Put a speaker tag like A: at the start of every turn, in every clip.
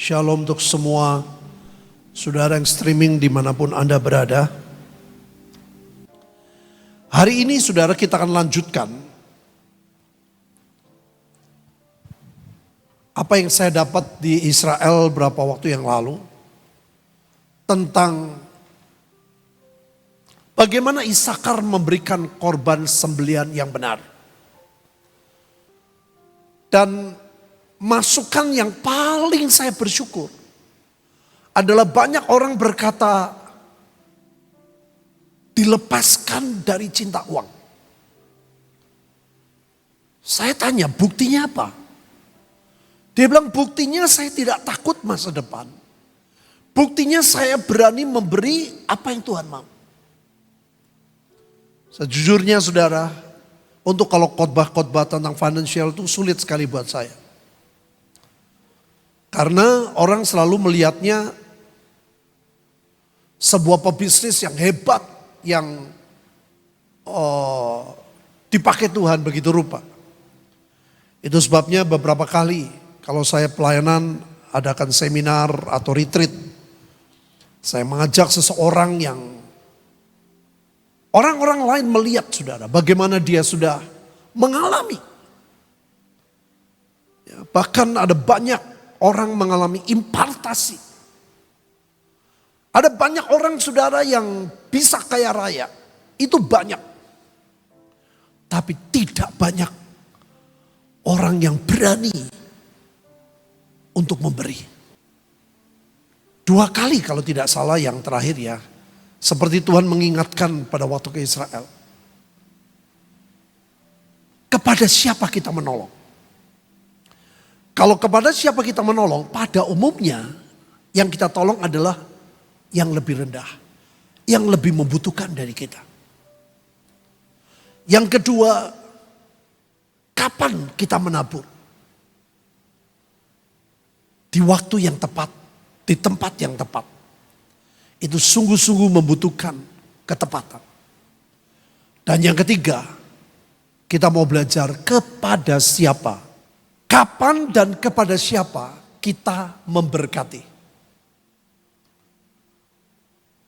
A: Shalom untuk semua saudara yang streaming dimanapun Anda berada. Hari ini saudara kita akan lanjutkan apa yang saya dapat di Israel beberapa waktu yang lalu. Tentang bagaimana Isakar memberikan korban sembelihan yang benar. Dan masukan yang paling saya bersyukur adalah banyak orang berkata dilepaskan dari cinta uang. Saya tanya buktinya apa? Dia bilang buktinya saya tidak takut masa depan. Buktinya saya berani memberi apa yang Tuhan mau. Sejujurnya saudara, untuk kalau khotbah-khotbah tentang financial itu sulit sekali buat saya. Karena orang selalu melihatnya sebuah pebisnis yang hebat, yang dipakai Tuhan begitu rupa. Itu sebabnya beberapa kali kalau saya pelayanan adakan seminar atau retreat, saya mengajak seseorang yang orang-orang lain melihat saudara bagaimana dia sudah mengalami. Ya, bahkan ada banyak orang mengalami impartasi. Ada banyak orang saudara yang bisa kaya raya. Itu banyak. Tapi tidak banyak orang yang berani untuk memberi. 2 kali kalau tidak salah yang terakhir ya. Seperti Tuhan mengingatkan pada waktu ke Israel. Kepada siapa kita menolong? Kalau kepada siapa kita menolong, pada umumnya yang kita tolong adalah yang lebih rendah. Yang lebih membutuhkan dari kita. Yang kedua, kapan kita menabur? Di waktu yang tepat, di tempat yang tepat. Itu sungguh-sungguh membutuhkan ketepatan. Dan yang ketiga, kita mau belajar kepada siapa. Kapan dan kepada siapa kita memberkati.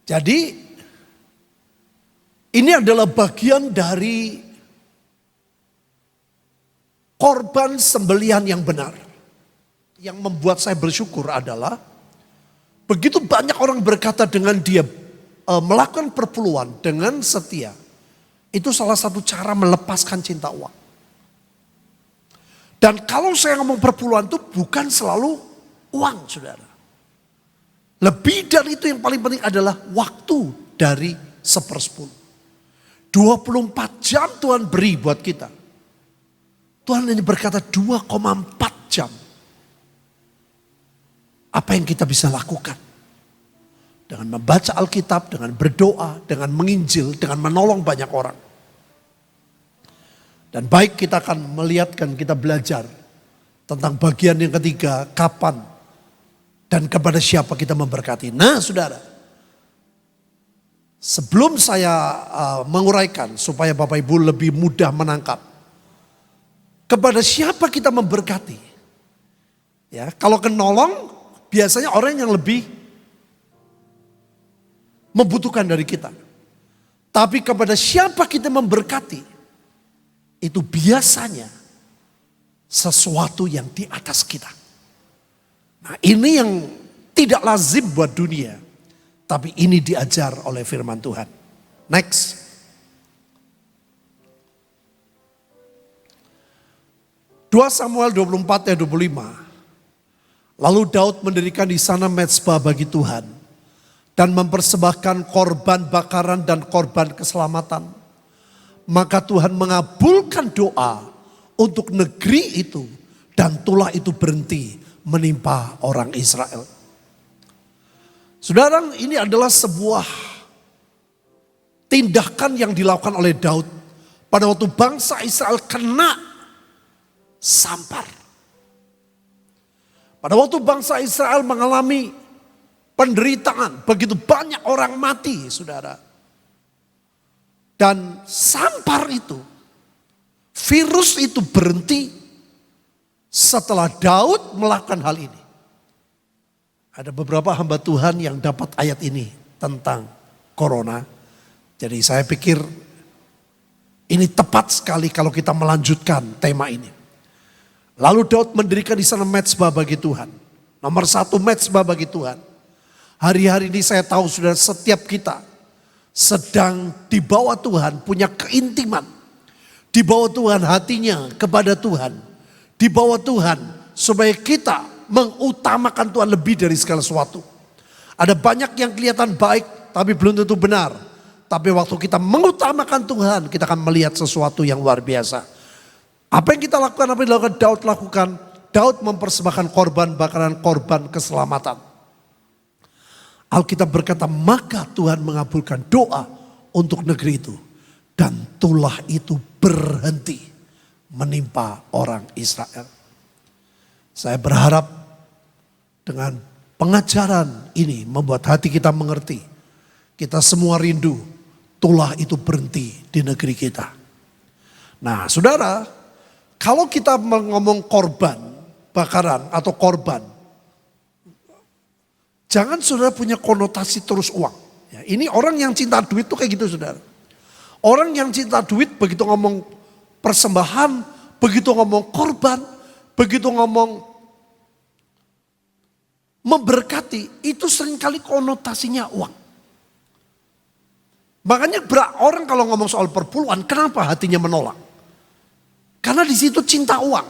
A: Jadi ini adalah bagian dari korban sembelihan yang benar. Yang membuat saya bersyukur adalah begitu banyak orang berkata dengan dia melakukan perpuluhan dengan setia. Itu salah satu cara melepaskan cinta uang. Dan kalau saya ngomong perpuluhan itu bukan selalu uang saudara. Lebih dari itu yang paling penting adalah waktu dari 1/10. 24 jam Tuhan beri buat kita. Tuhan ini berkata 2,4 jam. Apa yang kita bisa lakukan? Dengan membaca Alkitab, dengan berdoa, dengan menginjil, dengan menolong banyak orang. Dan baik kita akan melihatkan, kita belajar tentang bagian yang ketiga, kapan dan kepada siapa kita memberkati. Nah saudara, sebelum saya menguraikan supaya Bapak Ibu lebih mudah menangkap. Kepada siapa kita memberkati? Ya, kalau kenolong biasanya orang yang lebih membutuhkan dari kita. Tapi kepada siapa kita memberkati? Itu biasanya sesuatu yang di atas kita. Nah ini yang tidak lazim buat dunia. Tapi ini diajar oleh firman Tuhan. Next. Dua Samuel 24 ayat 25. Lalu Daud mendirikan di sana mezbah bagi Tuhan. Dan mempersembahkan korban bakaran dan korban keselamatan. Maka Tuhan mengabulkan doa untuk negeri itu. Dan tulah itu berhenti menimpa orang Israel. Saudara, ini adalah sebuah tindakan yang dilakukan oleh Daud. Pada waktu bangsa Israel kena sampar. Pada waktu bangsa Israel mengalami penderitaan. Begitu banyak orang mati saudara. Dan sampar itu, virus itu berhenti setelah Daud melakukan hal ini. Ada beberapa hamba Tuhan yang dapat ayat ini tentang corona. Jadi saya pikir ini tepat sekali kalau kita melanjutkan tema ini. Lalu Daud mendirikan di sana mezbah bagi Tuhan. Nomor satu mezbah bagi Tuhan. Hari-hari ini saya tahu sudah setiap kita sedang dibawa Tuhan, punya keintiman. Dibawa Tuhan hatinya kepada Tuhan. Dibawa Tuhan supaya kita mengutamakan Tuhan lebih dari segala sesuatu. Ada banyak yang kelihatan baik tapi belum tentu benar. Tapi waktu kita mengutamakan Tuhan, kita akan melihat sesuatu yang luar biasa. Apa yang kita lakukan, apa yang dilakukan Daud lakukan? Daud mempersembahkan korban bakaran, korban keselamatan. Alkitab berkata, maka Tuhan mengabulkan doa untuk negeri itu. Dan tulah itu berhenti menimpa orang Israel. Saya berharap dengan pengajaran ini membuat hati kita mengerti. Kita semua rindu tulah itu berhenti di negeri kita. Nah saudara, kalau kita ngomong korban, bakaran atau korban, jangan saudara punya konotasi terus uang. Ya, ini orang yang cinta duit tuh kayak gitu saudara. Orang yang cinta duit begitu ngomong persembahan, begitu ngomong korban, begitu ngomong memberkati, itu seringkali konotasinya uang. Makanya orang kalau ngomong soal perpuluhan, kenapa hatinya menolak? Karena di situ cinta uang.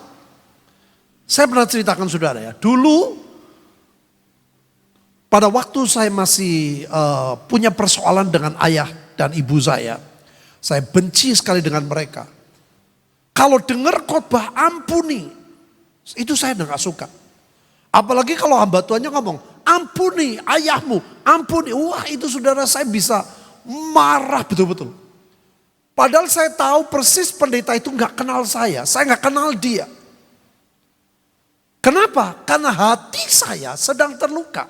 A: Saya pernah ceritakan saudara ya, dulu pada waktu saya masih punya persoalan dengan ayah dan ibu saya benci sekali dengan mereka. Kalau dengar khotbah ampuni, itu saya gak suka. Apalagi kalau hamba Tuhannya ngomong, ampuni ayahmu, ampuni. Wah itu saudara saya bisa marah betul-betul. Padahal saya tahu persis pendeta itu gak kenal saya gak kenal dia. Kenapa? Karena hati saya sedang terluka.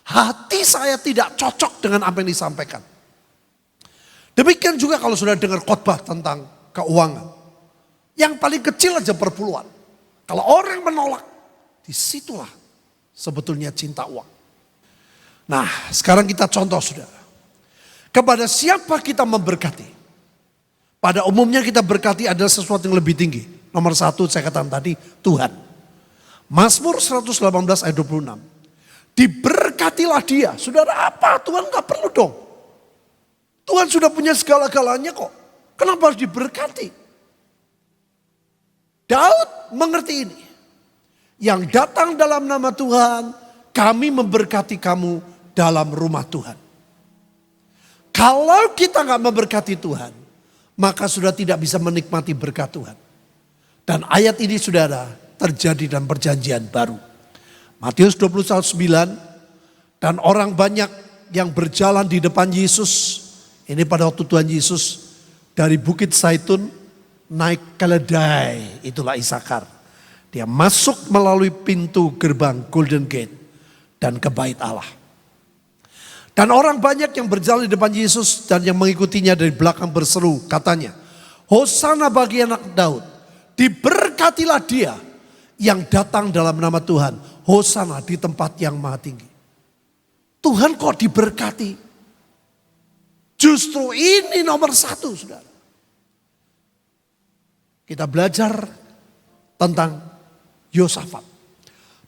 A: Hati saya tidak cocok dengan apa yang disampaikan. Demikian juga kalau sudah dengar khotbah tentang keuangan. Yang paling kecil aja perpuluhan. Kalau orang menolak, disitulah sebetulnya cinta uang. Nah sekarang kita contoh saudara. Kepada siapa kita memberkati? Pada umumnya kita berkati adalah sesuatu yang lebih tinggi. Nomor satu saya katakan tadi, Tuhan. Mazmur 118 ayat 26. Diberkatilah dia. Saudara apa? Tuhan gak perlu dong. Tuhan sudah punya segala-galanya kok. Kenapa harus diberkati? Daud mengerti ini. Yang datang dalam nama Tuhan, kami memberkati kamu dalam rumah Tuhan. Kalau kita gak memberkati Tuhan, maka sudah tidak bisa menikmati berkat Tuhan. Dan ayat ini saudara terjadi dalam perjanjian baru. Matius 21:9, dan orang banyak yang berjalan di depan Yesus. Ini pada waktu Tuhan Yesus dari Bukit Zaitun naik keledai, itulah Isakar. Dia masuk melalui pintu gerbang Golden Gate dan ke bait Allah. Dan orang banyak yang berjalan di depan Yesus dan yang mengikutinya dari belakang berseru katanya, Hosana bagi anak Daud, diberkatilah dia yang datang dalam nama Tuhan. Hosana di tempat yang maha tinggi. Tuhan kok diberkati? Justru ini nomor satu saudara. Kita belajar tentang Yosafat.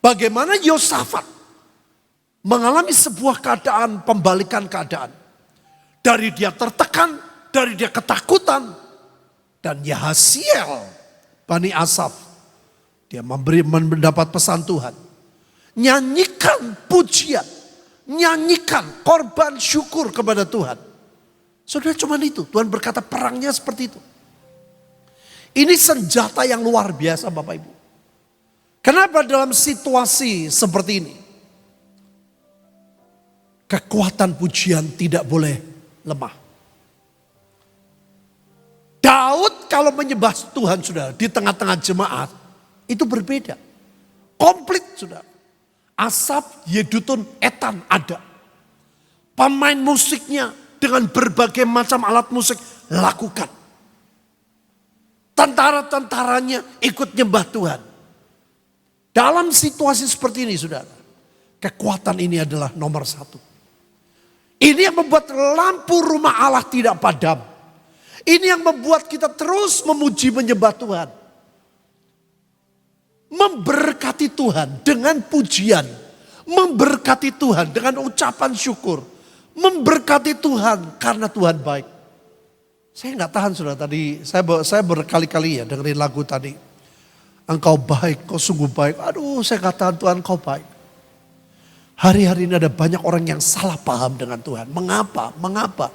A: Bagaimana Yosafat mengalami sebuah keadaan, pembalikan keadaan. Dari dia tertekan, dari dia ketakutan. Dan Yahasiel, Bani Asaf, dia mendapat pesan Tuhan. Nyanyikan pujian, nyanyikan korban syukur kepada Tuhan. Saudara cuma itu, Tuhan berkata perangnya seperti itu. Ini senjata yang luar biasa Bapak Ibu. Kenapa dalam situasi seperti ini? Kekuatan pujian tidak boleh lemah. Daud kalau menyembah Tuhan saudara di tengah-tengah jemaat itu berbeda. Komplit saudara. Asaf, Yedutun, Etan ada. Pemain musiknya dengan berbagai macam alat musik lakukan. Tentara-tentaranya ikut nyembah Tuhan. Dalam situasi seperti ini saudara. Kekuatan ini adalah nomor satu. Ini yang membuat lampu rumah Allah tidak padam. Ini yang membuat kita terus memuji menyembah Tuhan. Memberkati Tuhan dengan pujian. Memberkati Tuhan dengan ucapan syukur. Memberkati Tuhan karena Tuhan baik. Saya nggak tahan saudara tadi, saya berkali-kali ya dengerin lagu tadi. Engkau baik, kau sungguh baik. Aduh, saya katakan Tuhan kau baik. Hari-hari ini ada banyak orang yang salah paham dengan Tuhan. Mengapa? Mengapa?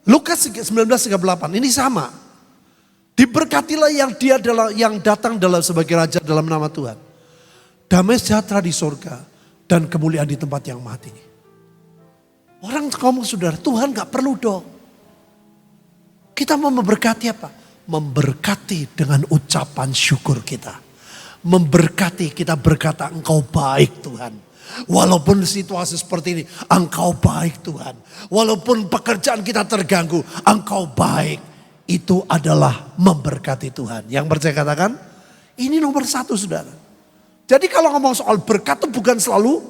A: Lukas 19:38 ini sama. Diberkatilah yang datang sebagai raja dalam nama Tuhan. Damai sejahtera di surga dan kemuliaan di tempat yang maha tinggi. Orang ngomong saudara, Tuhan gak perlu dong. Kita mau memberkati apa? Memberkati dengan ucapan syukur kita. Memberkati, kita berkata engkau baik Tuhan. Walaupun situasi seperti ini, engkau baik Tuhan. Walaupun pekerjaan kita terganggu, engkau baik. Itu adalah memberkati Tuhan. Yang percaya katakan, ini nomor satu saudara. Jadi kalau ngomong soal berkat itu bukan selalu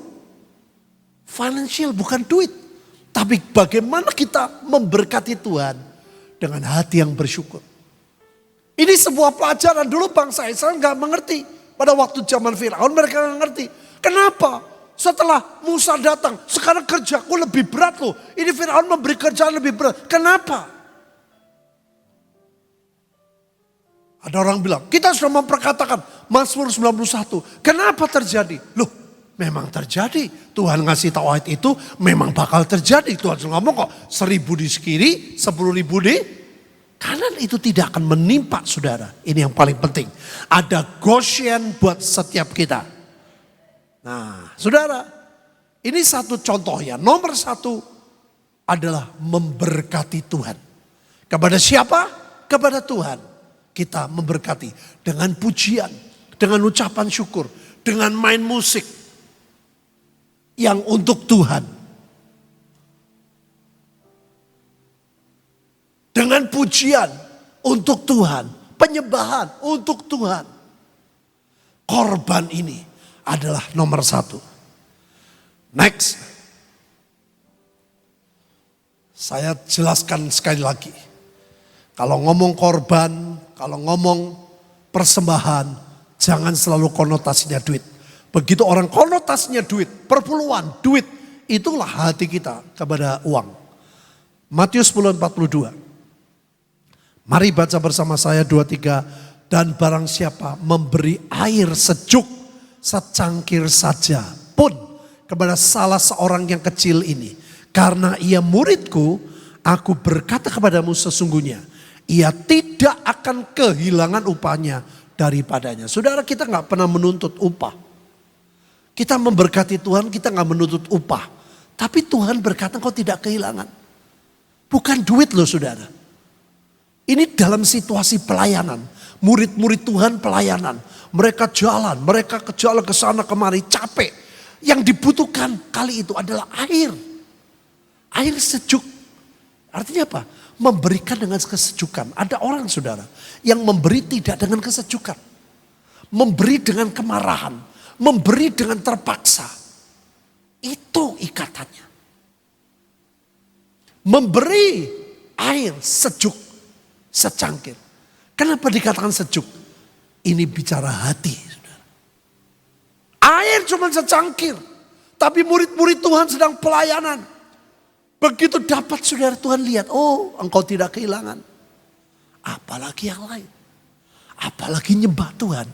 A: financial, bukan duit. Tapi bagaimana kita memberkati Tuhan dengan hati yang bersyukur. Ini sebuah pelajaran dulu bangsa Israel gak mengerti. Pada waktu zaman Firaun mereka gak ngerti. Kenapa? Setelah Musa datang, sekarang kerjaku lebih berat loh. Ini Firaun memberi kerjaan lebih berat. Kenapa? Ada orang bilang, kita sudah memperkatakan Mazmur 91. Kenapa terjadi? Loh, memang terjadi. Tuhan ngasih tahu ayat itu memang bakal terjadi. Tuhan sudah ngomong kok 1.000 di kiri, 10.000 di kanan, itu tidak akan menimpa saudara. Ini yang paling penting. Ada Goshen buat setiap kita. Nah saudara, ini satu contoh ya. Nomor satu adalah memberkati Tuhan. Kepada siapa? Kepada Tuhan. Kita memberkati dengan pujian, dengan ucapan syukur, dengan main musik yang untuk Tuhan. Dengan pujian untuk Tuhan, penyembahan untuk Tuhan. Korban ini adalah nomor satu. Next. Saya jelaskan sekali lagi. Kalau ngomong korban, kalau ngomong persembahan, jangan selalu konotasinya duit. Begitu orang konotasinya duit, perpuluhan, duit, itulah hati kita kepada uang. Matius 10:42. Mari baca bersama saya 2-3. Dan barang siapa memberi air sejuk secangkir saja pun kepada salah seorang yang kecil ini. Karena ia muridku, aku berkata kepadamu sesungguhnya. Ia tidak akan kehilangan upahnya daripadanya. Saudara, kita gak pernah menuntut upah. Kita memberkati Tuhan, kita gak menuntut upah. Tapi Tuhan berkata kau tidak kehilangan. Bukan duit loh saudara. Ini dalam situasi pelayanan. Murid-murid Tuhan pelayanan. Mereka jalan, mereka ke sana kemari capek. Yang dibutuhkan kali itu adalah air. Air sejuk. Artinya apa? Memberikan dengan kesejukan. Ada orang saudara yang memberi tidak dengan kesejukan. Memberi dengan kemarahan. Memberi dengan terpaksa. Itu ikatannya. Memberi air sejuk secangkir. Kenapa dikatakan sejuk? Ini bicara hati. Saudara. Air cuma secangkir. Tapi murid-murid Tuhan sedang pelayanan. Begitu dapat saudara Tuhan lihat, oh engkau tidak kehilangan. Apalagi yang lain. Apalagi nyembah Tuhan.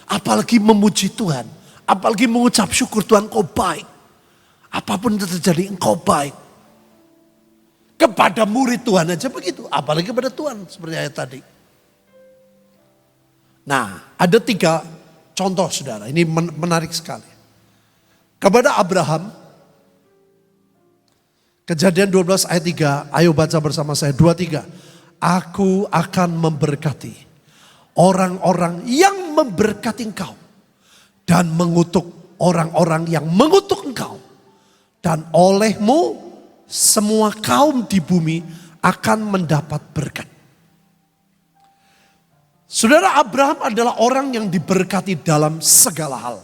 A: Apalagi memuji Tuhan. Apalagi mengucap syukur Tuhan kau baik. Apapun yang terjadi engkau baik. Kepada murid Tuhan aja begitu. Apalagi kepada Tuhan seperti ayat tadi. Nah ada 3 contoh saudara. Ini menarik sekali. Kepada Abraham. Kejadian 12 ayat 3, ayo baca bersama saya, 2-3. Aku akan memberkati orang-orang yang memberkati engkau. Dan mengutuk orang-orang yang mengutuk engkau. Dan olehmu semua kaum di bumi akan mendapat berkat. Saudara, Abraham adalah orang yang diberkati dalam segala hal.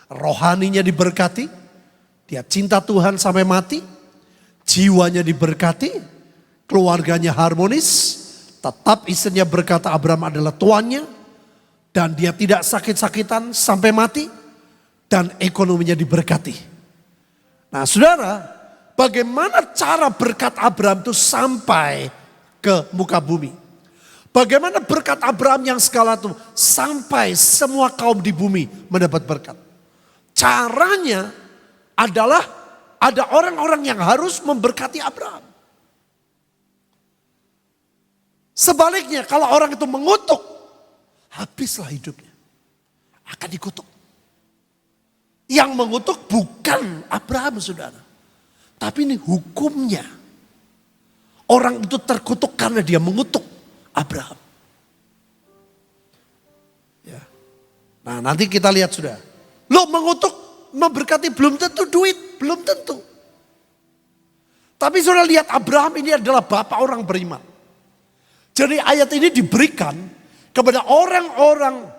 A: rohaninya diberkati, dia cinta Tuhan sampai mati, jiwanya diberkati, keluarganya harmonis, tetap istrinya berkata Abraham adalah tuannya, dan dia tidak sakit-sakitan sampai mati, dan ekonominya diberkati. Nah saudara, bagaimana cara berkat Abraham itu sampai ke muka bumi? Bagaimana berkat Abraham yang segala itu sampai semua kaum di bumi mendapat berkat? Caranya adalah ada orang-orang yang harus memberkati Abraham. Sebaliknya kalau orang itu mengutuk, habislah hidupnya. Akan dikutuk. Yang mengutuk bukan Abraham saudara. Tapi ini hukumnya. Orang itu terkutuk karena dia mengutuk Abraham. Ya. Nah nanti kita lihat sudah. Lo mengutuk, memberkati belum tentu duit, belum tentu. Tapi sudah lihat Abraham ini adalah bapak orang beriman. Jadi ayat ini diberikan kepada orang-orang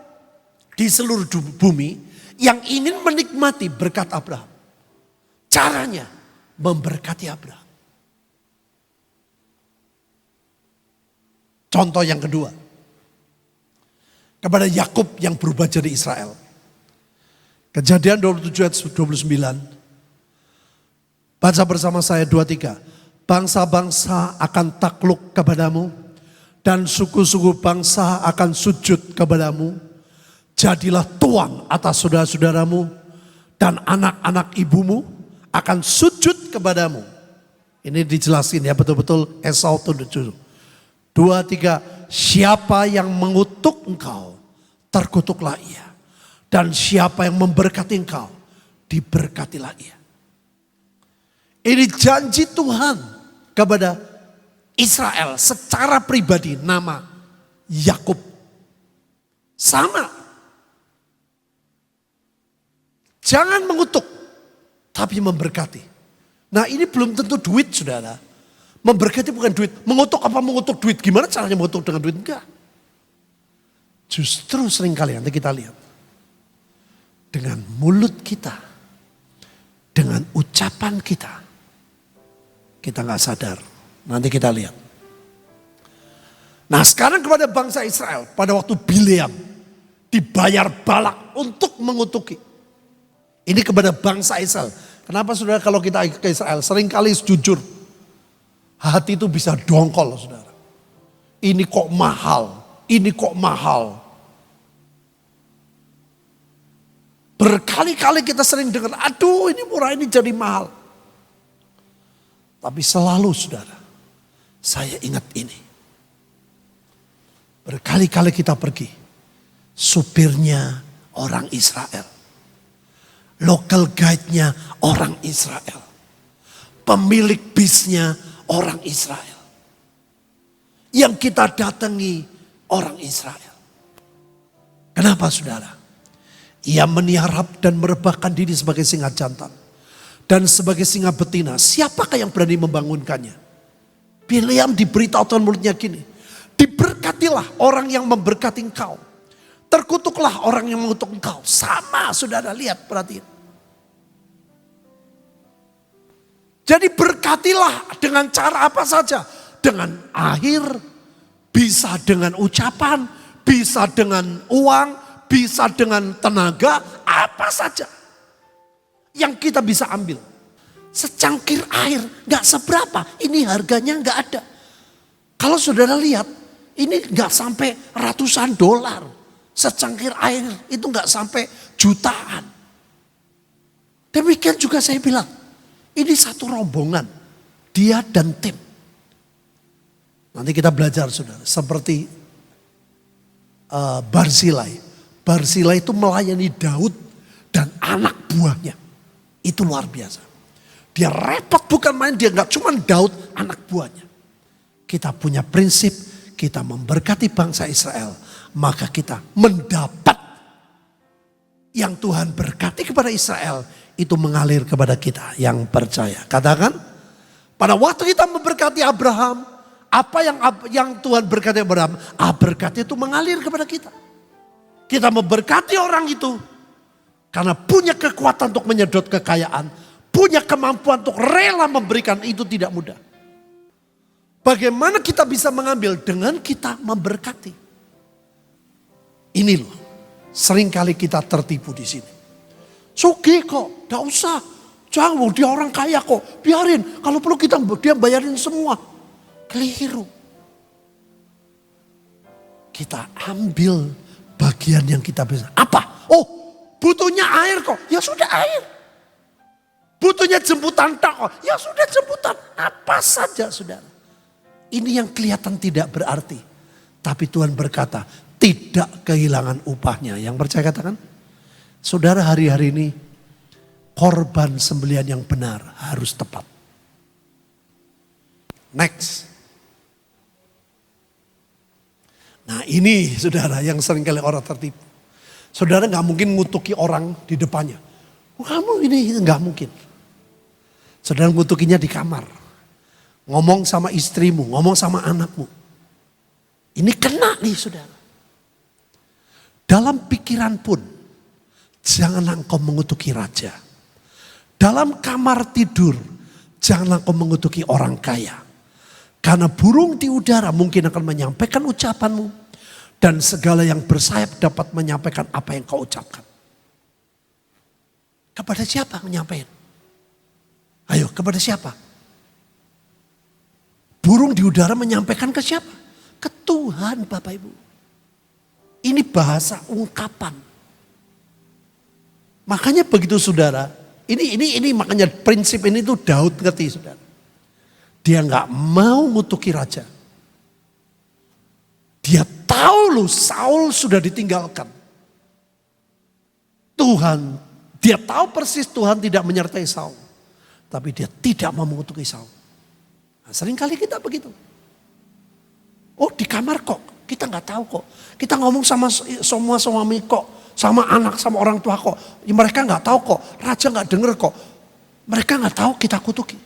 A: di seluruh bumi yang ingin menikmati berkat Abraham. Caranya memberkati Abraham. Contoh yang kedua. Kepada Yakub yang berubah jadi Israel. Kejadian 27 ayat 29. Baca bersama saya 23. Bangsa-bangsa akan takluk kepadamu. Dan suku-suku bangsa akan sujud kepadamu. Jadilah tuan atas saudara-saudaramu. Dan anak-anak ibumu akan sujud kepadamu. Ini dijelasin ya betul-betul Esau tunduk. 2, 3, siapa yang mengutuk engkau, terkutuklah ia. Dan siapa yang memberkati engkau, diberkatilah ia. Ini janji Tuhan kepada Israel secara pribadi nama Yakub. Sama. Jangan mengutuk, tapi memberkati. Nah ini belum tentu duit saudara. Memberkati bukan duit. Mengutuk apa mengutuk duit? Gimana caranya mengutuk dengan duit? Enggak. Justru seringkali nanti kita lihat. Dengan mulut kita. Dengan ucapan kita. Kita gak sadar. Nanti kita lihat. Nah sekarang kepada bangsa Israel. Pada waktu Bileam. Dibayar Balak untuk mengutuki. Ini kepada bangsa Israel. Kenapa saudara kalau kita ke Israel? Seringkali jujur. Hati itu bisa dongkol saudara. Ini kok mahal. Ini kok mahal. Berkali-kali kita sering dengar. Aduh ini murah ini jadi mahal. Tapi selalu saudara. Saya ingat ini. Berkali-kali kita pergi. Supirnya orang Israel. Local guide-nya orang Israel. Pemilik bisnya orang Israel. Yang kita datangi orang Israel. Kenapa saudara? Ia meniarap dan merebahkan diri sebagai singa jantan. Dan sebagai singa betina. Siapakah yang berani membangunkannya? Bileam diberitahu Tuhan mulutnya gini. Diberkatilah orang yang memberkati engkau. Terkutuklah orang yang mengutuk engkau. Sama saudara, lihat perhatiin. Jadi berkatilah dengan cara apa saja. Dengan air, bisa dengan ucapan, bisa dengan uang, bisa dengan tenaga, apa saja. Yang kita bisa ambil. Secangkir air, gak seberapa, ini harganya gak ada. Kalau saudara lihat, ini gak sampai ratusan dolar. Secangkir air itu gak sampai jutaan. Demikian juga saya bilang. Ini satu rombongan. Dia dan tim. Nanti kita belajar saudara. Seperti Barzilai. Barzilai itu melayani Daud dan anak buahnya. Itu luar biasa. Dia repot bukan main. Dia gak cuma Daud, anak buahnya. Kita punya prinsip. Kita memberkati bangsa Israel. Maka kita mendapat. Yang Tuhan berkati kepada Israel. Itu mengalir kepada kita yang percaya. Katakan, pada waktu kita memberkati Abraham, apa yang Tuhan berkati Abraham, berkat itu mengalir kepada kita. Kita memberkati orang itu, Karena punya kekuatan untuk menyedot kekayaan, punya kemampuan untuk rela memberikan, itu tidak mudah. Bagaimana kita bisa mengambil? Dengan kita memberkati. Ini loh, seringkali kita tertipu di sini. Sugih kok, gak usah. Jangan, dia orang kaya kok. Biarin, kalau perlu dia bayarin semua. Keliru. Kita ambil bagian yang kita bisa. Apa? Oh, butuhnya air kok. Ya sudah air. Butuhnya jemputan tak kok. Ya sudah jemputan. Apa saja saudara. Ini yang kelihatan tidak berarti. Tapi Tuhan berkata, tidak kehilangan upahnya. Yang percaya katakan. Saudara, hari-hari ini korban sembelihan yang benar harus tepat. Next. Nah ini saudara yang seringkali orang tertipu. Saudara gak mungkin ngutuki orang di depannya. Kamu ini gak mungkin. Saudara ngutukinya di kamar. Ngomong sama istrimu, ngomong sama anakmu. Ini kena nih saudara. Dalam pikiran pun, janganlah engkau mengutuki raja. Dalam kamar tidur, janganlah engkau mengutuki orang kaya. Karena burung di udara mungkin akan menyampaikan ucapanmu. Dan segala yang bersayap dapat menyampaikan apa yang kau ucapkan. Kepada siapa menyampaikan? Ayo, kepada siapa? Burung di udara menyampaikan ke siapa? Ke Tuhan Bapak Ibu. Ini bahasa ungkapan. Makanya begitu saudara, ini makanya prinsip ini tuh Daud ngerti saudara. Dia nggak mau ngutuki raja. Dia tahu loh Saul sudah ditinggalkan. Dia tahu persis Tuhan tidak menyertai Saul. Tapi dia tidak mau mengutuki Saul. Nah, seringkali kita begitu. Oh di kamar kok, kita nggak tahu kok. Kita ngomong sama semua suami kok, sama anak, sama orang tua kok. Ya, mereka nggak tahu kok, raja nggak denger kok. Mereka nggak tahu kita kutuki.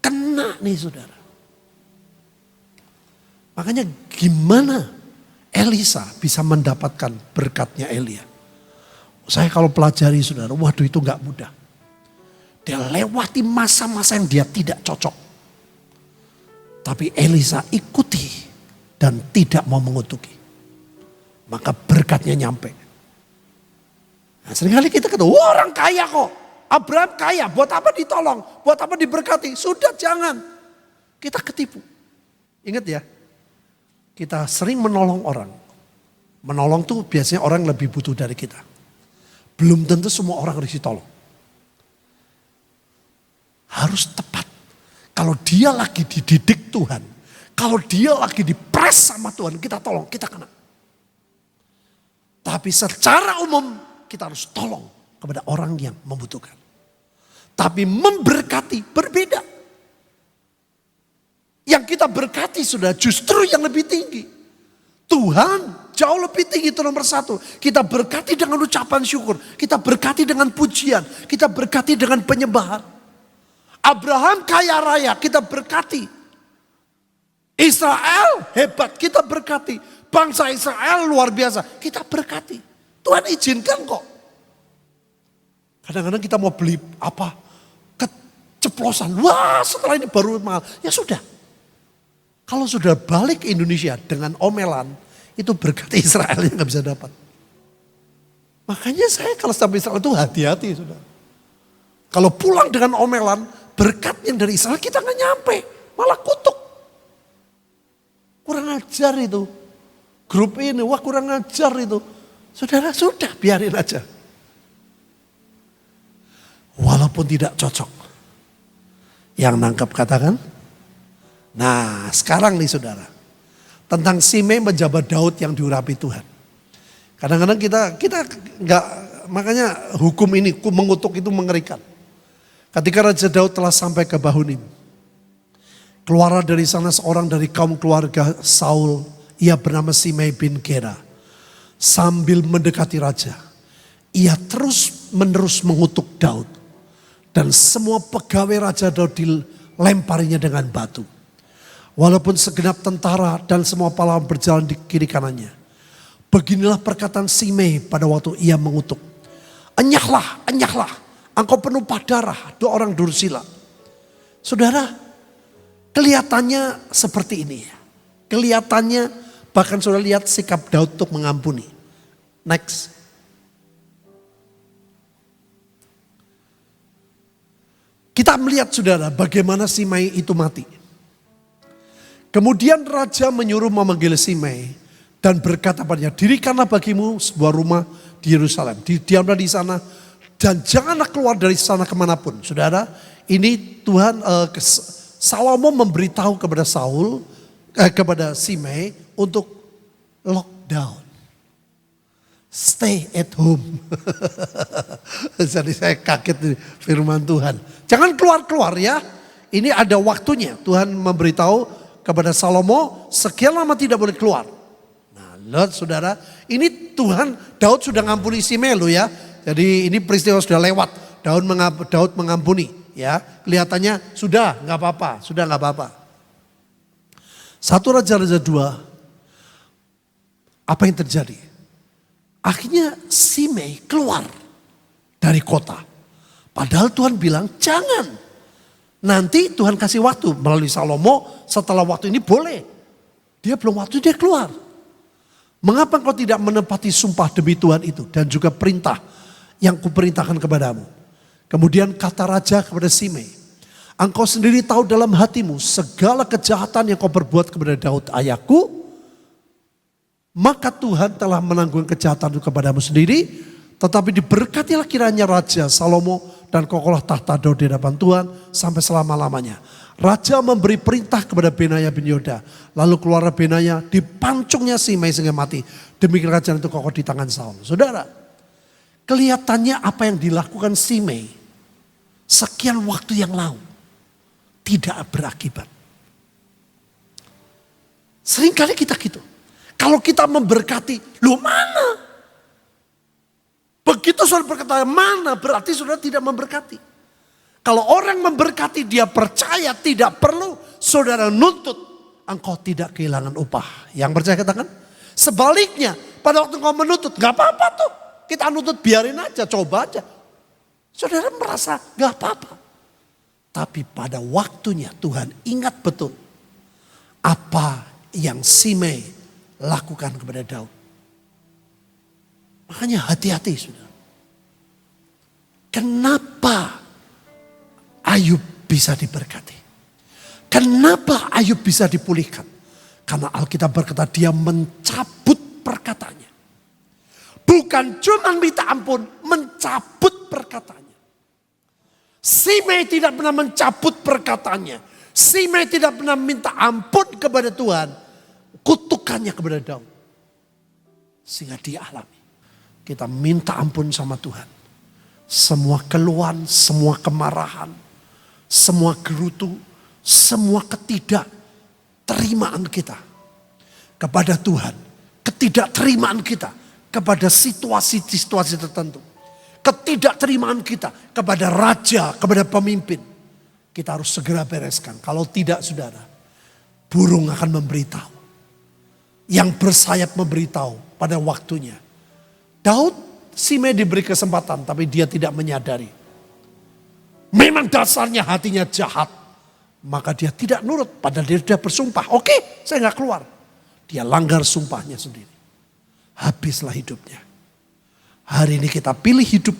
A: Kena nih saudara. Makanya gimana Elisa bisa mendapatkan berkatnya Elia? Saya kalau pelajari saudara, waduh itu nggak mudah. Dia lewati masa-masa yang dia tidak cocok. Tapi Elisa ikuti dan tidak mau mengutuki. Maka berkatnya nyampe. Nah, seringkali kita kata, wah orang kaya kok. Abraham kaya, buat apa ditolong? Buat apa diberkati? Sudah jangan. Kita ketipu. Ingat ya, kita sering menolong orang. Menolong tuh biasanya orang lebih butuh dari kita. Belum tentu semua orang harus ditolong. Harus tepat. Kalau dia lagi dididik Tuhan. Kalau dia lagi dipres sama Tuhan, kita tolong, kita kena. Tapi secara umum kita harus tolong kepada orang yang membutuhkan. Tapi memberkati berbeda. Yang kita berkati sudah justru yang lebih tinggi. Tuhan jauh lebih tinggi itu nomor satu. Kita berkati dengan ucapan syukur. Kita berkati dengan pujian. Kita berkati dengan penyembahan. Abraham kaya raya, kita berkati. Israel hebat, kita berkati. Bangsa Israel luar biasa, kita berkati. Tuhan izinkan kok. Kadang-kadang kita mau beli apa, keceplosan. Wah setelah ini baru mahal. Ya sudah. Kalau sudah balik ke Indonesia dengan omelan, itu berkat Israel yang gak bisa dapat. Makanya saya kalau sampai Israel itu hati-hati sudah. Kalau pulang dengan omelan, berkat yang dari Israel kita gak nyampe. Malah kutuk. Kurang ajar itu. Grup ini, wah kurang ajar itu. Saudara sudah biarin aja. Walaupun tidak cocok. Yang nangkep katakan. Nah sekarang nih saudara. Tentang Simei menjabat Daud yang diurapi Tuhan. Kadang-kadang kita nggak, makanya hukum ini mengutuk itu mengerikan. Ketika Raja Daud telah sampai ke Bahunim, keluar dari sana seorang dari kaum keluarga Saul, ia bernama Simei bin Gera. Sambil mendekati raja, ia terus menerus mengutuk Daud. Dan semua pegawai Raja Daud dilemparinya dengan batu. Walaupun segenap tentara dan semua pahlawan berjalan di kiri kanannya. Beginilah perkataan Simei pada waktu ia mengutuk. Enyahlah, enyahlah. Engkau penumpah darah, dua orang Dursila. Saudara, kelihatannya seperti ini ya. Kelihatannya bahkan saudara lihat sikap Daud untuk mengampuni. Next. Kita melihat saudara bagaimana Simei itu mati. Kemudian raja menyuruh memanggil Simei dan berkata padanya, dirikanlah bagimu sebuah rumah di Yerusalem. Diamlah di sana dan janganlah keluar dari sana kemanapun. Saudara, ini Tuhan Salomo memberitahu kepada kepada Simei untuk lockdown. Stay at home. Jadi saya kaget nih firman Tuhan. Jangan keluar-keluar ya. Ini ada waktunya. Tuhan memberitahu kepada Salomo sekian lama tidak boleh keluar. Nah lihat saudara. Ini Daud sudah ngampuni Simei loh ya. Jadi ini peristiwa sudah lewat. Daud mengampuni ya. Kelihatannya sudah gak apa-apa. Sudah gak apa-apa. 1 Raja-Raja 2. Apa yang terjadi? Akhirnya Simei keluar dari kota. Padahal Tuhan bilang jangan. Nanti Tuhan kasih waktu melalui Salomo, setelah waktu ini boleh. Dia belum waktu dia keluar. Mengapa kau tidak menepati sumpah demi Tuhan itu dan juga perintah yang kuperintahkan kepadamu? Kemudian kata raja kepada Simei, engkau sendiri tahu dalam hatimu segala kejahatan yang kau perbuat kepada Daud ayahku. Maka Tuhan telah menanggung kejahatan itu kepadamu sendiri. Tetapi diberkatilah kiranya Raja Salomo dan kokohlah tahta Daud di hadapan Tuhan sampai selama-lamanya. Raja memberi perintah kepada Benaya bin Yoda. Lalu keluar Benaya, dipancungnya Simei sehingga mati. Demikian kerajaan itu kokoh di tangan Saul. Saudara, kelihatannya apa yang dilakukan Simei sekian waktu yang lalu tidak berakibat. Seringkali kita gitu. Kalau kita memberkati, lu mana? Begitu saudara berkata mana, berarti saudara tidak memberkati. Kalau orang memberkati dia percaya, tidak perlu saudara nuntut. Engkau tidak kehilangan upah. Yang percaya katakan. Sebaliknya, pada waktu engkau menuntut, gak apa-apa tuh. Kita nuntut biarin aja, coba aja. Saudara merasa gak apa-apa. Tapi pada waktunya Tuhan ingat betul. Apa yang Simei lakukan kepada Daud. Makanya hati-hati saudara. Kenapa Ayub bisa diberkati? Kenapa Ayub bisa dipulihkan? Karena Alkitab berkata dia mencabut perkataannya. Bukan cuma minta ampun, mencabut perkataannya. Simei tidak pernah mencabut perkataannya. Simei tidak pernah minta ampun kepada Tuhan. Kutukannya kepada Daud. Sehingga dia alami. Kita minta ampun sama Tuhan. Semua keluhan, semua kemarahan, semua gerutu, semua ketidakterimaan kita kepada Tuhan. Ketidakterimaan kita kepada situasi-situasi tertentu. Ketidakterimaan kita kepada raja, kepada pemimpin. Kita harus segera bereskan. Kalau tidak saudara, burung akan memberitahu. Yang bersayap memberitahu pada waktunya. Daud, Simei diberi kesempatan tapi dia tidak menyadari. Memang dasarnya hatinya jahat. Maka dia tidak nurut padahal dia sudah bersumpah. Oke, saya gak keluar. Dia langgar sumpahnya sendiri. Habislah hidupnya. Hari ini kita pilih hidup.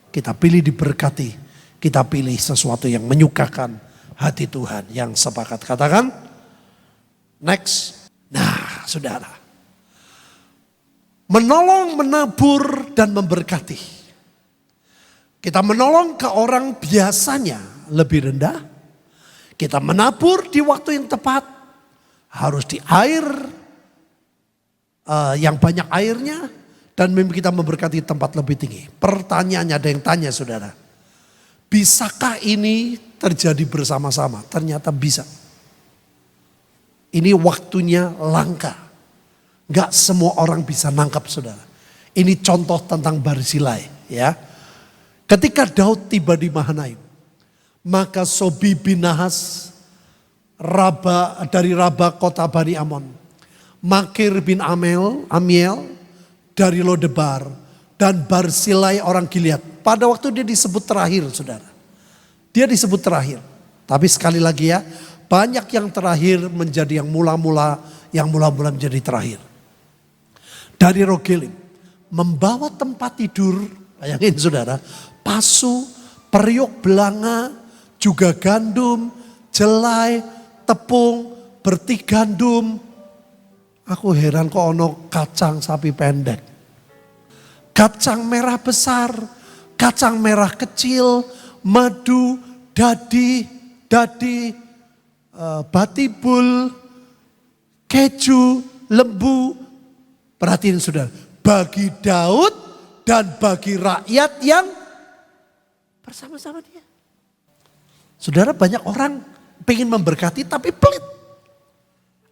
A: Kita pilih diberkati. Kita pilih sesuatu yang menyukakan hati Tuhan. Yang sepakat katakan. Next. Nah saudara, menolong, menabur dan memberkati. Kita menolong ke orang biasanya lebih rendah. Kita menabur di waktu yang tepat. Harus di air yang banyak airnya. Dan kita memberkati tempat lebih tinggi. Pertanyaannya ada yang tanya saudara. Bisakah ini terjadi bersama-sama? Ternyata bisa. Ini waktunya langka. Gak semua orang bisa nangkap saudara. Ini contoh tentang Barzilai ya. Ketika Daud tiba di Mahanaim. Maka Sobi bin Nahas dari Raba kota Bani Amon. Makir bin Amiel dari Lodebar. dan Barzilai orang Gilead. Pada waktu dia disebut terakhir, saudara. Dia disebut terakhir. Tapi sekali lagi ya, banyak yang terakhir menjadi yang mula-mula menjadi terakhir. Dari Rogelim, membawa tempat tidur, bayangin saudara, pasu, periuk belanga, juga gandum, jelai, tepung, berti gandum. Aku heran kok ono kacang sapi pendek. Kacang merah besar, kacang merah kecil, madu, dadi, batibul, keju, lembu. Perhatiin saudara, bagi Daud dan bagi rakyat yang bersama-sama dia. Saudara, banyak orang pengen memberkati tapi pelit.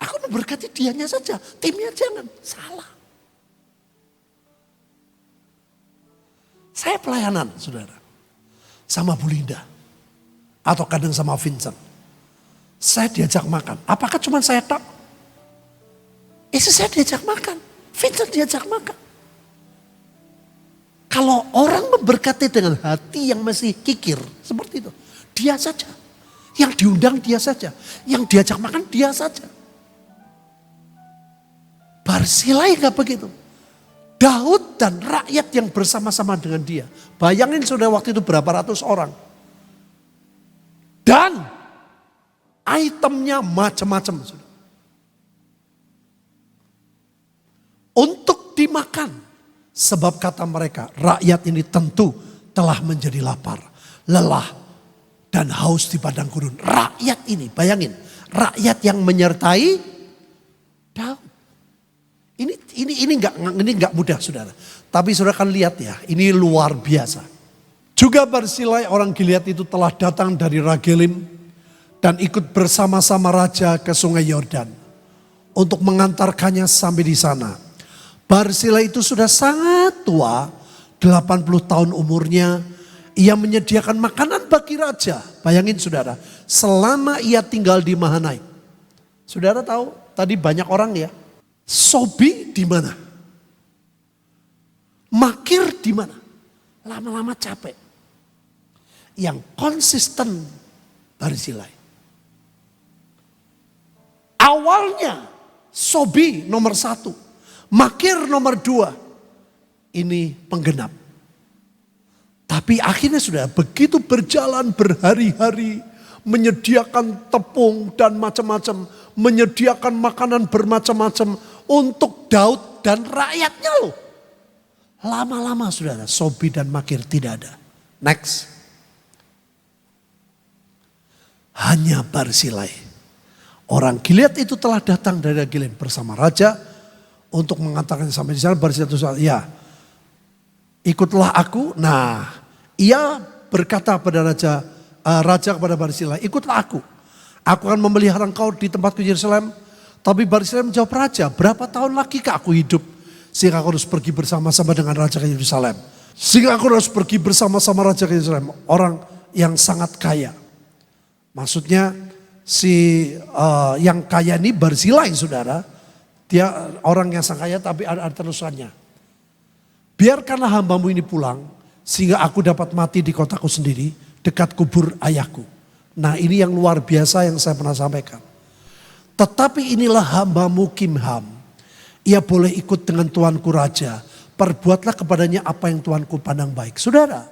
A: Aku memberkati dianya saja, timnya jangan. Salah. Saya pelayanan, saudara, sama Bu Linda. Atau kadang sama Vincent. Saya diajak makan. Apakah cuma saya tak? Saya diajak makan. Vincent diajak makan. Kalau orang memberkati dengan hati yang masih kikir, seperti itu. Dia saja. Yang diundang dia saja. Yang diajak makan dia saja. Barzilai gak begitu. Daud dan rakyat yang bersama-sama dengan dia. Bayangin sudah waktu itu berapa ratus orang. Dan itemnya macam-macam. Untuk dimakan. Sebab kata mereka, rakyat ini tentu telah menjadi lapar, lelah, dan haus di padang gurun. Rakyat ini, bayangin. Rakyat yang menyertai Daud. Ini enggak mudah, saudara. Tapi saudara kan lihat ya, ini luar biasa. Juga Barzilai orang Gilead itu telah datang dari Rogelim dan ikut bersama-sama raja ke sungai Yordan untuk mengantarkannya sampai di sana. Barzilai itu sudah sangat tua, 80 tahun umurnya. Ia menyediakan makanan bagi raja. Bayangin saudara, selama ia tinggal di Mahanaim. Saudara tahu, tadi banyak orang ya. Sobi di mana? Makir di mana? Lama-lama capek. Yang konsisten Barzilai. Awalnya Sobi nomor 1. Makir nomor 2. Ini penggenap. Tapi akhirnya sudah begitu berjalan berhari-hari. Menyediakan tepung dan macam-macam. Menyediakan makanan bermacam-macam. Untuk Daud dan rakyatnya loh. Lama-lama saudara, Sobi dan Makir tidak ada. Next. Hanya Barzilai. Orang Gilead itu telah datang dari Gilead bersama raja. Untuk mengatakan sampai di sana, Barzilai itu ya, ikutlah aku. Nah, ia berkata pada raja kepada Barzilai, ikutlah aku. Aku akan memelihara engkau di tempatku Yerusalem. Tapi Barzilai menjawab raja, berapa tahun lagi aku hidup? Sehingga aku harus pergi bersama-sama dengan raja ke Yerusalem. Sehingga aku harus pergi bersama-sama raja ke Yerusalem. Orang yang sangat kaya. Maksudnya yang kaya ini Barzilai saudara. Dia orang yang sangat kaya tapi ada terusannya. Biarkanlah hambamu ini pulang. Sehingga aku dapat mati di kotaku sendiri. Dekat kubur ayahku. Nah ini yang luar biasa yang saya pernah sampaikan. Tetapi inilah hambamu Kimham. Ia boleh ikut dengan tuanku raja. Perbuatlah kepadanya apa yang tuanku pandang baik. Saudara,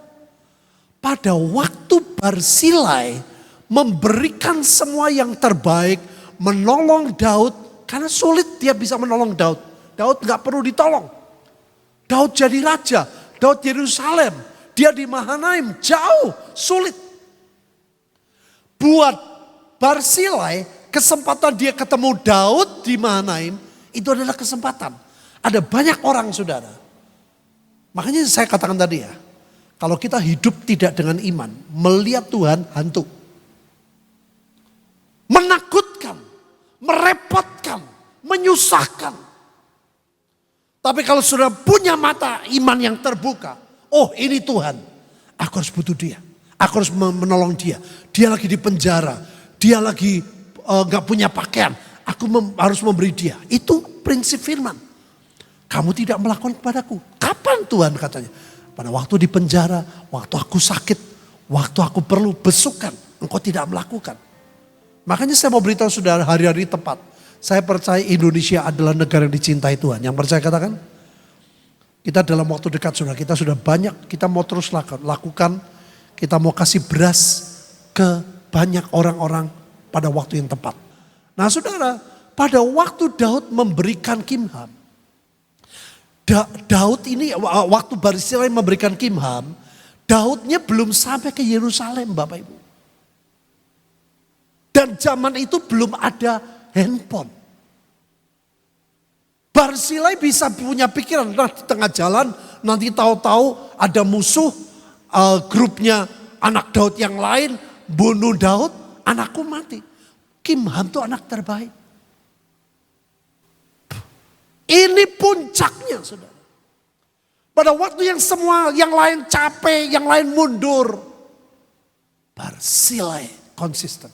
A: pada waktu Barzilai memberikan semua yang terbaik. Menolong Daud. Karena sulit dia bisa menolong Daud. Daud gak perlu ditolong. Daud jadi raja. Daud Yerusalem. Dia di Mahanaim. Jauh. Sulit. Buat Barzilai. Kesempatan dia ketemu Daud di Mahanaim. Itu adalah kesempatan. Ada banyak orang saudara. Makanya saya katakan tadi ya. Kalau kita hidup tidak dengan iman. Melihat Tuhan hantu. Menakutkan. Merepotkan. Menyusahkan. Tapi kalau sudah punya mata iman yang terbuka. Oh ini Tuhan. Aku harus butuh dia. Aku harus menolong dia. Dia lagi di penjara. Dia lagi gak punya pakaian. Aku harus memberi dia. Itu prinsip firman. Kamu tidak melakukan kepadaku. Kapan Kapan Tuhan katanya? Pada waktu di penjara, waktu aku sakit, waktu aku perlu besukan. Engkau tidak melakukan. Makanya saya mau beritahu saudara hari-hari tepat. Saya percaya Indonesia adalah negara yang dicintai Tuhan. Yang percaya katakan. Kita dalam waktu dekat saudara, kita sudah banyak, kita mau terus lakukan. Kita mau kasih beras ke banyak orang-orang pada waktu yang tepat. Nah saudara, pada waktu Daud memberikan Kimham. Daud ini waktu Barzilai memberikan Kimham. Daudnya belum sampai ke Yerusalem Bapak Ibu. Dan zaman itu belum ada handphone. Barzilai bisa punya pikiran, nah di tengah jalan nanti tahu-tahu ada musuh grupnya anak Daud yang lain bunuh Daud, anakku mati. Kimham itu anak terbaik. Ini puncaknya saudara. Pada waktu yang semua yang lain capek, yang lain mundur. Barzilai konsisten.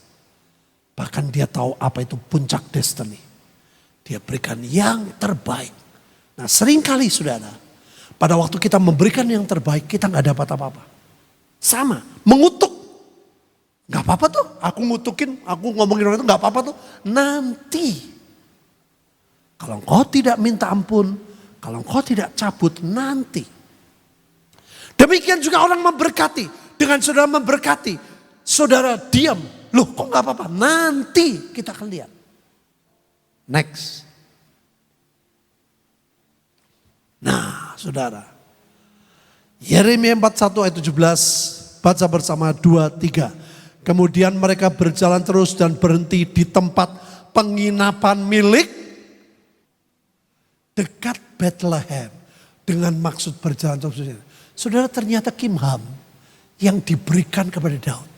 A: Bahkan dia tahu apa itu puncak destiny. Dia berikan yang terbaik. Nah seringkali saudara, pada waktu kita memberikan yang terbaik kita gak dapat apa-apa. Sama, mengutuk. Gak apa-apa tuh, aku ngutukin, aku ngomongin orang itu gak apa-apa tuh. Nanti, kalau engkau tidak minta ampun, kalau engkau tidak cabut, nanti. Demikian juga orang memberkati. Dengan saudara memberkati, saudara diam. Loh kok gak apa-apa, nanti kita akan lihat. Next. Nah saudara. Yeremia 41 ayat 17. Baca bersama 2-3. Kemudian mereka berjalan terus dan berhenti di tempat penginapan milik dekat Bethlehem. Dengan maksud berjalan terus. Saudara ternyata Kimham yang diberikan kepada Daud.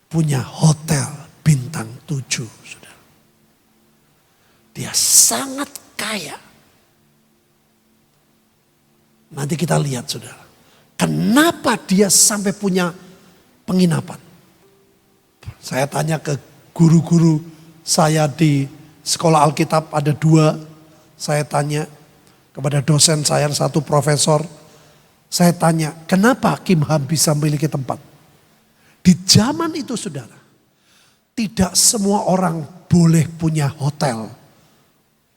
A: Punya hotel bintang 7 saudara. Dia sangat kaya. Nanti kita lihat saudara. Kenapa dia sampai punya penginapan? Saya tanya ke guru-guru saya di sekolah Alkitab ada 2. Saya tanya kepada dosen saya satu profesor. Saya tanya kenapa Kimham bisa memiliki tempat? Di zaman itu saudara. Tidak semua orang boleh punya hotel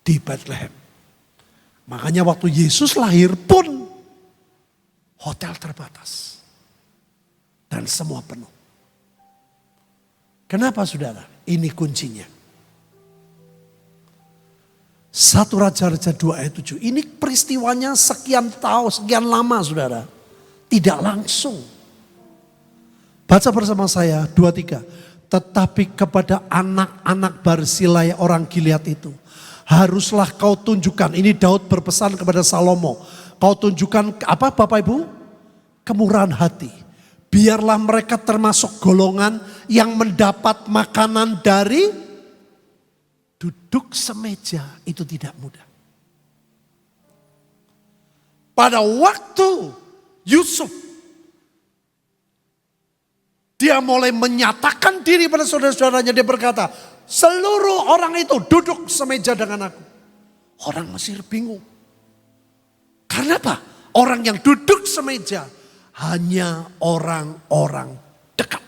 A: di Bethlehem. Makanya waktu Yesus lahir pun hotel terbatas. Dan semua penuh. Kenapa saudara? Ini kuncinya. 1 Raja-Raja 2 ayat 7. Ini peristiwanya sekian tahun, sekian lama saudara. Tidak langsung. Baca bersama saya 2-3. Tetapi kepada anak-anak Barzilai orang Gilead itu. Haruslah kau tunjukkan. Ini Daud berpesan kepada Salomo. Kau tunjukkan apa Bapak Ibu? Kemurahan hati. Biarlah mereka termasuk golongan yang mendapat makanan dari duduk semeja. Itu tidak mudah. Pada waktu Yusuf dia mulai menyatakan diri pada saudara-saudaranya. Dia berkata, seluruh orang itu duduk semeja dengan aku. Orang Mesir bingung. Karena apa? Orang yang duduk semeja hanya orang-orang dekat.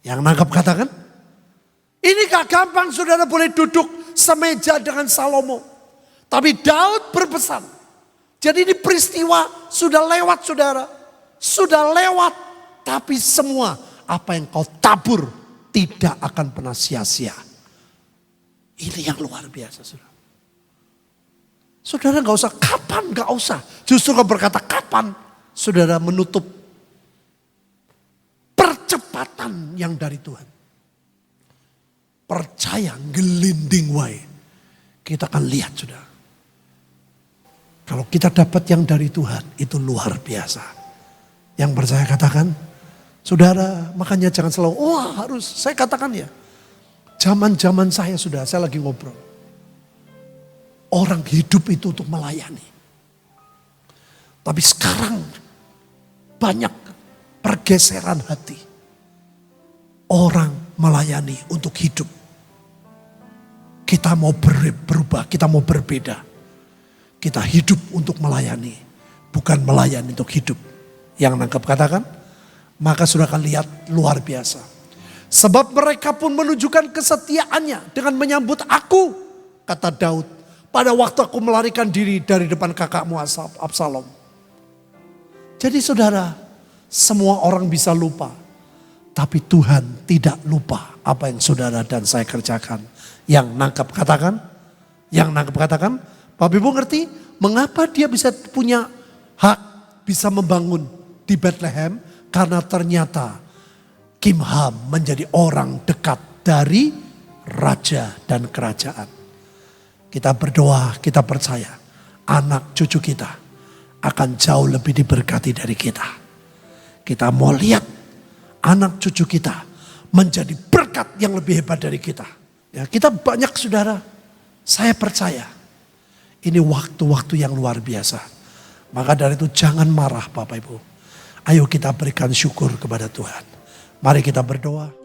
A: Yang nangkap katakan, ini gak gampang saudara boleh duduk semeja dengan Salomo. Tapi Daud berpesan. Jadi ini peristiwa sudah lewat saudara. Sudah lewat. Tapi semua apa yang kau tabur tidak akan pernah sia-sia. Ini yang luar biasa saudara. Saudara gak usah kapan, gak usah. Justru kau berkata kapan, saudara menutup percepatan yang dari Tuhan. Percaya gelinding wae. Kita akan lihat saudara. Kalau kita dapat yang dari Tuhan itu luar biasa. Yang percaya katakan. Saudara, makanya jangan selalu, harus, saya katakan ya. Zaman-zaman saya sudah, saya lagi ngobrol. Orang hidup itu untuk melayani. Tapi sekarang banyak pergeseran hati. Orang melayani untuk hidup. Kita mau berubah, kita mau berbeda. Kita hidup untuk melayani, bukan melayani untuk hidup. Yang nangkep katakan, maka sudah akan lihat luar biasa. Sebab mereka pun menunjukkan kesetiaannya dengan menyambut aku, kata Daud. Pada waktu aku melarikan diri dari depan kakakmu Absalom. Jadi saudara, semua orang bisa lupa. Tapi Tuhan tidak lupa apa yang saudara dan saya kerjakan. Yang nangkep katakan, yang nangkep katakan, Bapak Ibu ngerti mengapa dia bisa punya hak, bisa membangun di Bethlehem? Karena ternyata Kimham menjadi orang dekat dari raja dan kerajaan. Kita berdoa, kita percaya anak cucu kita akan jauh lebih diberkati dari kita. Kita mau lihat anak cucu kita menjadi berkat yang lebih hebat dari kita. Ya, kita banyak saudara, saya percaya ini waktu-waktu yang luar biasa. Maka dari itu jangan marah Bapak Ibu. Ayo kita berikan syukur kepada Tuhan. Mari kita berdoa.